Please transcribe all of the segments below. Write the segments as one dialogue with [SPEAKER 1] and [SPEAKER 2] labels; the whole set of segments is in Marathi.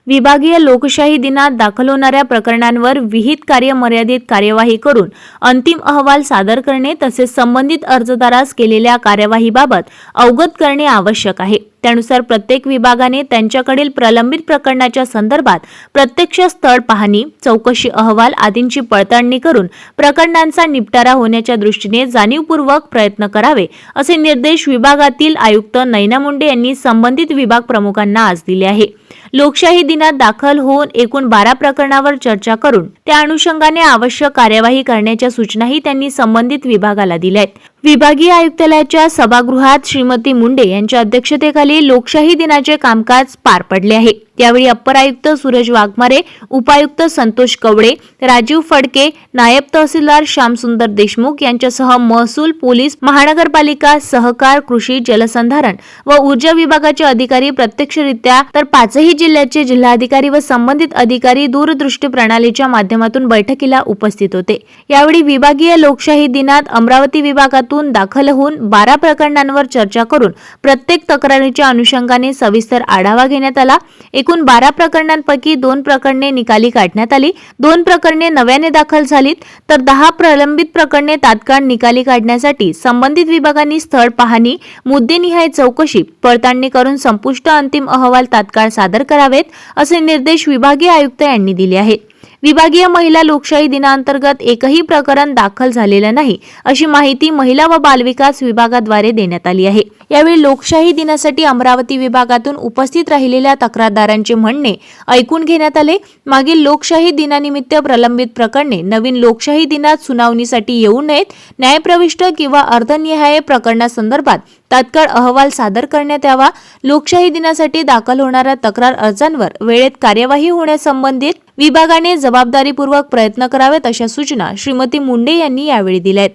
[SPEAKER 1] विभागीय लोकशाही दिनात दाखल होणाऱ्या प्रकरणांवर विहित कार्यमर्यादेत कार्यवाही करून अंतिम अहवाल सादर करणे तसेच संबंधित अर्जदारास केलेल्या कार्यवाहीबाबत अवगत करणे आवश्यक आहे। त्यानुसार प्रत्येक विभागाने त्यांच्याकडील प्रलंबित प्रकरणाच्या संदर्भात प्रत्यक्ष स्थळ पाहणी, चौकशी अहवाल आदींची पडताळणी करून प्रकरणांचा निपटारा होण्याच्या दृष्टीने जाणीवपूर्वक प्रयत्न करावे, असे निर्देश विभागातील आयुक्त नैना मुंडे यांनी संबंधित विभाग प्रमुखांना आज दिले आहे। लोकशाही दिनात दाखल होऊन एकूण 12 प्रकरणावर चर्चा करून त्या अनुषंगाने आवश्यक कार्यवाही करण्याच्या सूचनाही त्यांनी संबंधित विभागाला दिल्या आहेत। विभागीय आयुक्तालयाच्या सभागृहात श्रीमती मुंडे यांच्या अध्यक्षतेखाली लोकशाही दिनाचे कामकाज पार पडले आहे। यावेळी अप्पर आयुक्त सूरज वाघमारे, उपायुक्त संतोष कवडे, राजीव फडके, नायब तहसीलदार श्यामसुंदर देशमुख यांच्यासह महसूल, पोलीस, महानगरपालिका, सहकार, कृषी, जलसंधारण व ऊर्जा विभागाचे अधिकारी प्रत्यक्षरित्या तर 5ही जिल्ह्याचे जिल्हाधिकारी व संबंधित अधिकारी दूरदृष्टी प्रणालीच्या माध्यमातून बैठकीला उपस्थित होते। यावेळी विभागीय लोकशाही दिनात अमरावती विभागातून दाखल होऊन 12 प्रकरणांवर चर्चा करून प्रत्येक तक्रारीच्या अनुषंगाने सविस्तर आढावा घेण्यात आला। एकूण 12 प्रकरणांपैकी 2 प्रकरणे निकाली काढण्यात आली, 2 प्रकरणे नव्याने दाखल झालीत, तर 10 प्रलंबित प्रकरणे तात्काळ निकाली काढण्यासाठी संबंधित विभागांनी स्थळ पाहणी, मुद्देनिहाय चौकशी, पडताळणी करून संपुष्ट अंतिम अहवाल तात्काळ सादर करावेत, असे निर्देश विभागीय आयुक्त यांनी दिले आहेत। विभागीय महिला लोकशाही दिनांतर्गत एकही प्रकरण दाखल झालेलं नाही, अशी माहिती महिला व बालविकास विभागाद्वारे देण्यात आली आहे। यावेळी लोकशाही दिनासाठी अमरावती विभागातून उपस्थित राहिलेल्या तक्रारदारांचे म्हणणे ऐकून घेण्यात आले। मागील लोकशाही दिनानिमित्त प्रलंबित प्रकरणे नवीन लोकशाही दिनात सुनावणीसाठी येऊ नयेत, न्यायप्रविष्ट किंवा अर्धन्याय्य प्रकरणासंदर्भात तात्काळ अहवाल सादर करण्यात यावा, लोकशाही दिनासाठी दाखल होणाऱ्या तक्रार अर्जांवर वेळेत कार्यवाही होण्यासंबंधित विभागाने जबाबदारीपूर्वक प्रयत्न करावेत, अशा सूचना श्रीमती मुंडे यांनी यावेळी दिल्यात।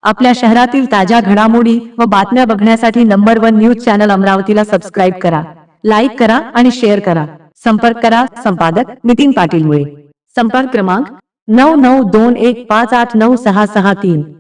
[SPEAKER 2] आपल्या शहरातील ताज्या घडामोडी व बातम्या बघण्यासाठी नंबर 1 न्यूज चॅनल अमरावतीला सबस्क्राईब करा, लाईक करा आणि शेअर करा। संपर्क करा संपादक नितीन पाटील मुळे। संपर्क क्रमांक 9921589663।